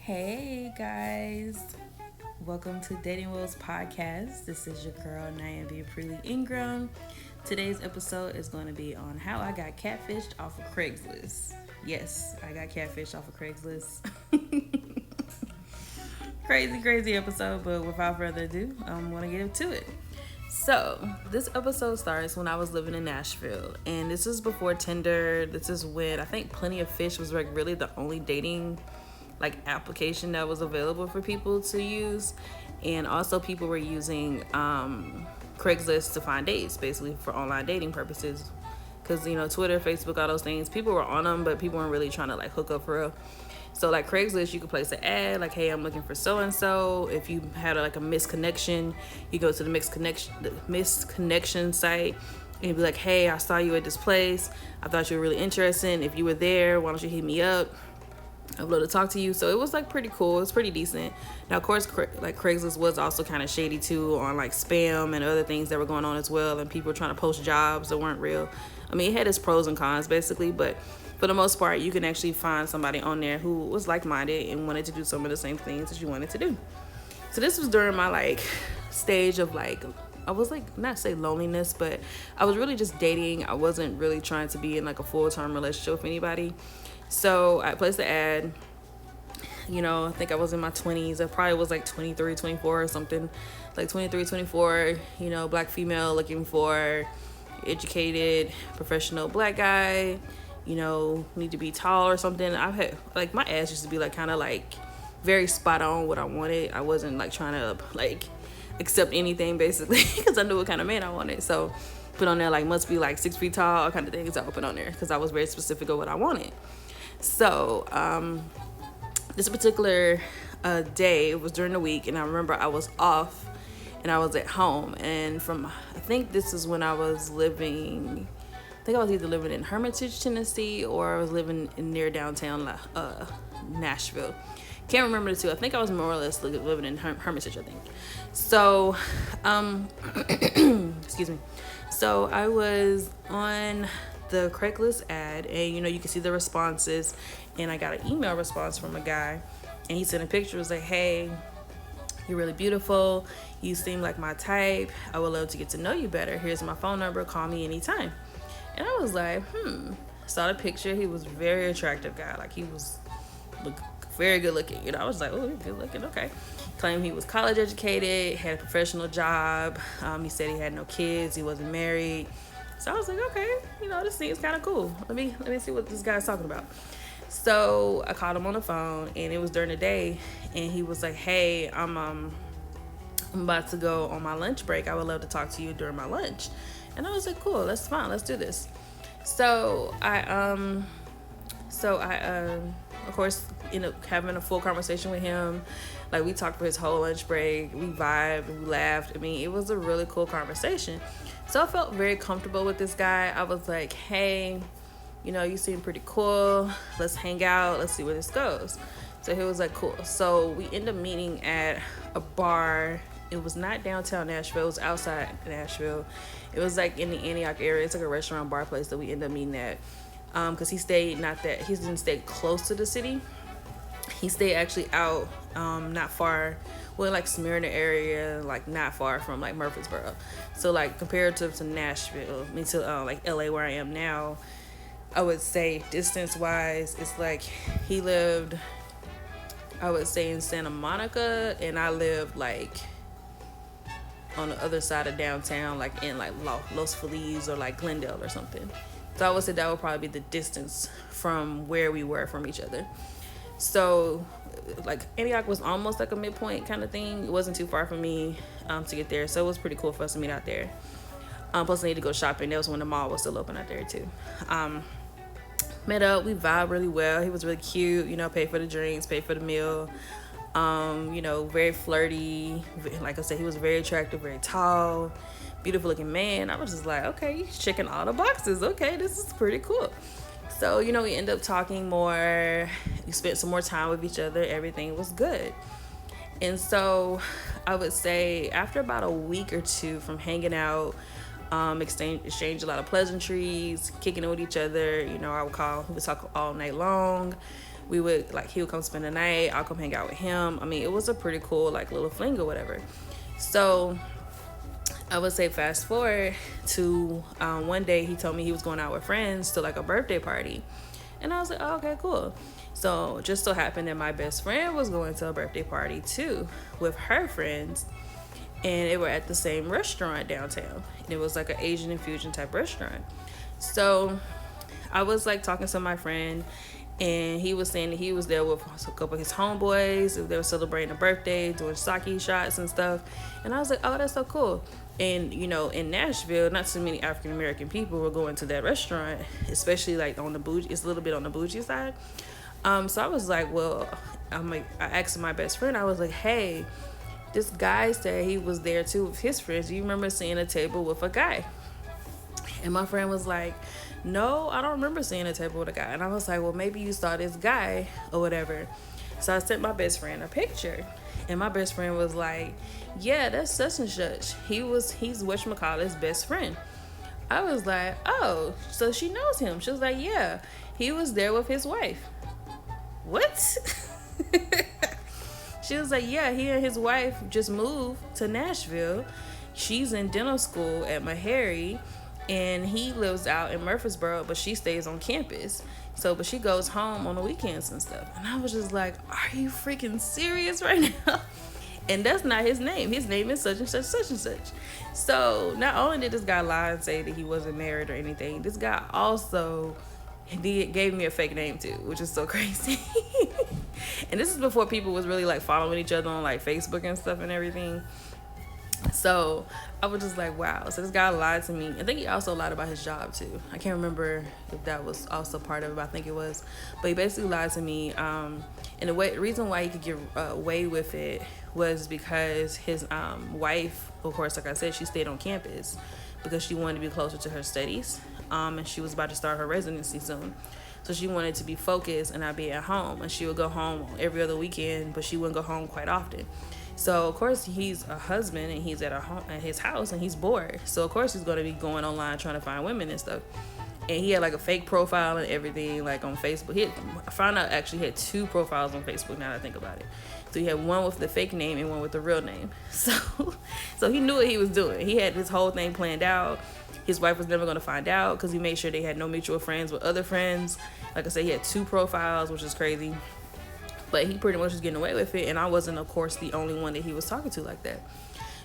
Hey guys, welcome to Dating Woes podcast. This is your girl Niambi Preely Ingram. Today's episode is going to be on how I got catfished off of Craigslist. Yes, I got catfished off of Craigslist. Crazy episode, but without further ado, I'm going to get into it. So, this episode starts when I was living in Nashville, and this is before Tinder. This is when I think Plenty of Fish was like really the only dating application that was available for people to use, and also people were using Craigslist to find dates, basically for online dating purposes, because Twitter, Facebook, all those things, people were on them, but people weren't really trying to hook up for real. So Craigslist, you could place an ad like, hey, I'm looking for so and so. If you had a misconnection, you go to the misconnection site and you'd be like, hey, I saw you at this place, I thought you were really interested, if you were there, why don't you hit me up, I'd love to talk to you. So it was pretty cool. It's pretty decent. Now, of course, Craigslist was also kind of shady too on spam and other things that were going on as well, and people were trying to post jobs that weren't real. I mean, it had its pros and cons basically, but for the most part, you can actually find somebody on there who was like-minded and wanted to do some of the same things that you wanted to do. So this was during my stage of I was not say loneliness, but I was really just dating. I wasn't really trying to be in a full-term relationship with anybody. So I placed the ad, I think I was in my 20s. I probably was 23, 24 or something, 23, 24, black female looking for educated, professional black guy, need to be tall or something. I've had, my ads used to be very spot on what I wanted. I wasn't trying to accept anything basically because I knew what kind of man I wanted. So put on there must be 6 feet tall, all kind of things I would put on there because I was very specific of what I wanted. So this particular day, it was during the week, and I remember I was off and I was at home, and I think this is when I was living, I think I was either living in Hermitage, Tennessee, or I was living near downtown Nashville. Can't remember the two. I think I was more or less living in Hermitage, I think. So excuse me. So I was on the Craigslist ad, and you can see the responses, and I got an email response from a guy, and he sent a picture. It was hey, you're really beautiful, you seem like my type, I would love to get to know you better, here's my phone number, call me anytime. And I was saw the picture. He was a very attractive guy, he was very good looking, I was oh, he's good looking, okay. Claimed he was college educated, had a professional job, he said he had no kids, he wasn't married. So I was okay, this seems kind of cool. Let me see what this guy's talking about. So I called him on the phone, and it was during the day, and he was hey, I'm about to go on my lunch break. I would love to talk to you during my lunch. And I was cool, that's fine, let's do this. So I of course ended up having a full conversation with him. We talked for his whole lunch break. We vibed, we laughed. I mean, it was a really cool conversation. So I felt very comfortable with this guy. I was hey, you seem pretty cool. Let's hang out. Let's see where this goes. So he was cool. So we ended up meeting at a bar. It was not downtown Nashville. It was outside Nashville. It was in the Antioch area. It's a restaurant bar place that we ended up meeting at. Because he didn't stay close to the city. He stayed actually out, not far, Smyrna area, not far from Murfreesboro. So comparative to Nashville, to LA where I am now, I would say distance wise, it's he lived, I would say, in Santa Monica, and I lived on the other side of downtown, in Los Feliz or Glendale or something. So I would say that would probably be the distance from where we were from each other. So Antioch was almost a midpoint kind of thing. It wasn't too far from me to get there, so it was pretty cool for us to meet out there. Plus I need to go shopping. That was when the mall was still open out there too. Met up, we vibed really well. He was really cute, paid for the drinks, paid for the meal. Very flirty. Like I said, he was very attractive, very tall, beautiful looking man. I was just okay, he's checking all the boxes. Okay, this is pretty cool. So, we ended up talking more. We spent some more time with each other. Everything was good. And so I would say after about a week or two from hanging out, exchange a lot of pleasantries, kicking it with each other. We would talk all night long. he would come spend the night. I'll come hang out with him. I mean, it was a pretty cool like little fling or whatever. So I would say fast forward to one day he told me he was going out with friends to like a birthday party. And I was like, oh, okay, cool. So just so happened that my best friend was going to a birthday party too with her friends. And they were at the same restaurant downtown. And it was like an Asian infusion type restaurant. So I was like talking to my friend, and he was saying that he was there with a couple of his homeboys. They were celebrating a birthday, doing sake shots and stuff. And I was like, oh, that's so cool. And, you know, in Nashville, not so many African-American people were going to that restaurant, especially like on the bougie, it's a little bit on the bougie side. So I was like, well, I asked my best friend, I was like, hey, this guy said he was there too with his friends. Do you remember seeing a table with a guy? And my friend was like, no, I don't remember seeing a table with a guy. And I was like, well, maybe you saw this guy or whatever. So I sent my best friend a picture. And my best friend was like, yeah, that's such and such. He's whatchamacallit's best friend. I was like, oh, so she knows him. She was like, yeah, he was there with his wife. What? She was like, yeah, he and his wife just moved to Nashville. She's in dental school at Meharry, and he lives out in Murfreesboro, but she stays on campus. So, but she goes home on the weekends and stuff. And I was just like, are you freaking serious right now? And that's not his name. His name is such and such, such and such. So not only did this guy lie and say that he wasn't married or anything, this guy also gave me a fake name too, which is so crazy. And this is before people was really like following each other on like Facebook and stuff and everything. So I was just like, wow. So this guy lied to me. I think he also lied about his job too. I can't remember if that was also part of it, but I think it was. But he basically lied to me. And the reason why he could get away with it was because his wife, of course, like I said, she stayed on campus because she wanted to be closer to her studies. And she was about to start her residency soon. So she wanted to be focused and not be at home. And she would go home every other weekend, but she wouldn't go home quite often. So of course he's a husband and he's at his house and he's bored. So of course he's going to be going online trying to find women and stuff. And he had like a fake profile and everything, like on Facebook. I found out actually he had 2 profiles on Facebook now that I think about it. So he had one with the fake name and one with the real name. So he knew what he was doing. He had this whole thing planned out. His wife was never going to find out because he made sure they had no mutual friends with other friends. Like I said, he had 2 profiles, which is crazy. But he pretty much was getting away with it. And I wasn't, of course, the only one that he was talking to like that.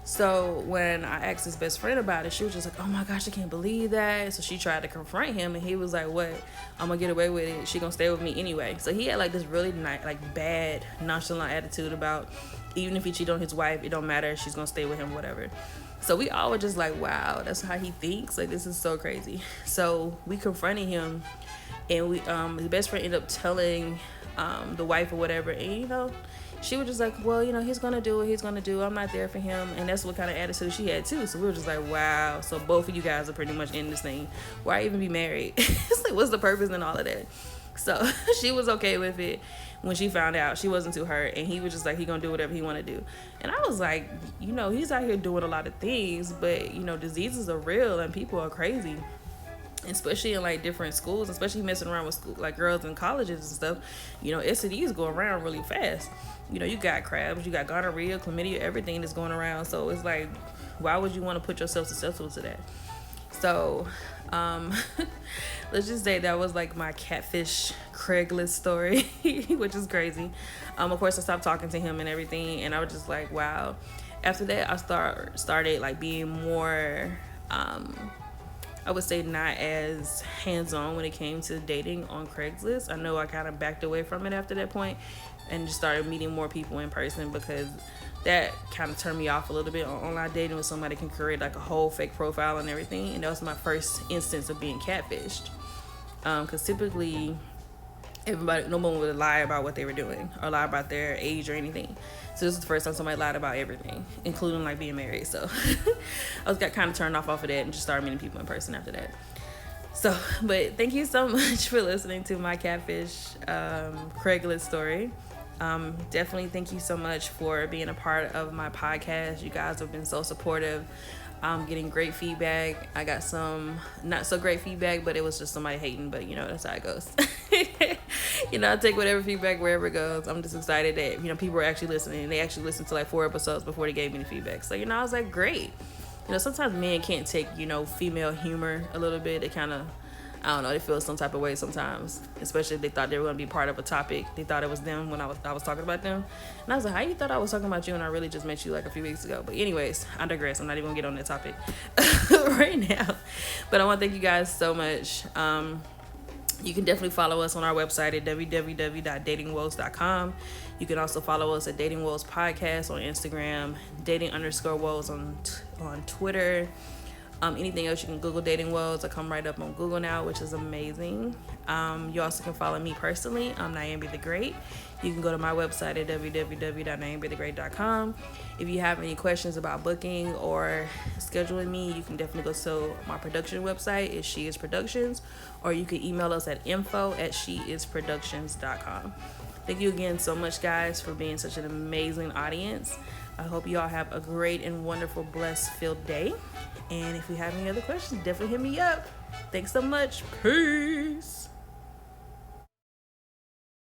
So when I asked his best friend about it, she was just like, oh my gosh, I can't believe that. So she tried to confront him. And he was like, what? I'm going to get away with it. She going to stay with me anyway. So he had like this really bad, nonchalant attitude about even if he cheated on his wife, it don't matter. She's going to stay with him, whatever. So we all were just like, wow, that's how he thinks. Like, this is so crazy. So we confronted him. And his best friend ended up telling the wife or whatever, and you know, she was just like, well, you know, he's gonna do what he's gonna do. I'm not there for him. And that's what kind of attitude she had too. So we were just like, wow, so both of you guys are pretty much in this thing. Why even be married? It's like, what's the purpose in all of that? So she was okay with it when she found out. She wasn't too hurt, and he was just like, he gonna do whatever he want to do. And I was like, you know, he's out here doing a lot of things, but you know, diseases are real and people are crazy, especially in like different schools, especially messing around with school, like girls in colleges and stuff. You know, STDs go around really fast. You know, you got crabs, you got gonorrhea, chlamydia, everything that's going around. So it's like, why would you want to put yourself susceptible to that? So let's just say that was like my catfish Craigslist story, which is crazy. Of course I stopped talking to him and everything, and I was just like, wow. After that I started like being more I would say not as hands-on when it came to dating on Craigslist. I know I kind of backed away from it after that point and just started meeting more people in person, because that kind of turned me off a little bit on online dating, when somebody can create like a whole fake profile and everything. And that was my first instance of being catfished. Because typically no one would lie about what they were doing or lie about their age or anything. So this was the first time somebody lied about everything, including like being married. So I got kind of turned off of that and just started meeting people in person after that. So, but thank you so much for listening to my catfish Craigslist story. Definitely thank you so much for being a part of my podcast. You guys have been so supportive. I'm getting great feedback. I got some not so great feedback, but it was just somebody hating, but you know, that's how it goes. I take whatever feedback wherever it goes. I'm just excited that, people are actually listening. And they actually listened to like 4 episodes before they gave me the feedback. So, I was like, great. Sometimes men can't take, female humor a little bit. They kind of, I don't know, they feel some type of way sometimes, especially if they thought they were going to be part of a topic. They thought it was them when I was talking about them. And I was like, how you thought I was talking about you and I really just met you like a few weeks ago? But anyways, I digress. I'm not even going to get on that topic right now. But I want to thank you guys so much. You can definitely follow us on our website at www.datingwoes.com. You can also follow us at Dating Woes Podcast on Instagram, dating_woes on Twitter. Anything else, you can Google Dating Woes. I come right up on Google now, which is amazing. You also can follow me personally. I'm Niambi the Great. You can go to my website at www.niambithegreat.com. If you have any questions about booking or scheduling me, you can definitely go to my production website. It's She Is Productions, or you can email us at info@sheisproductions.com. Thank you again so much, guys, for being such an amazing audience. I hope you all have a great and wonderful, blessed-filled day. And if you have any other questions, definitely hit me up. Thanks so much. Peace.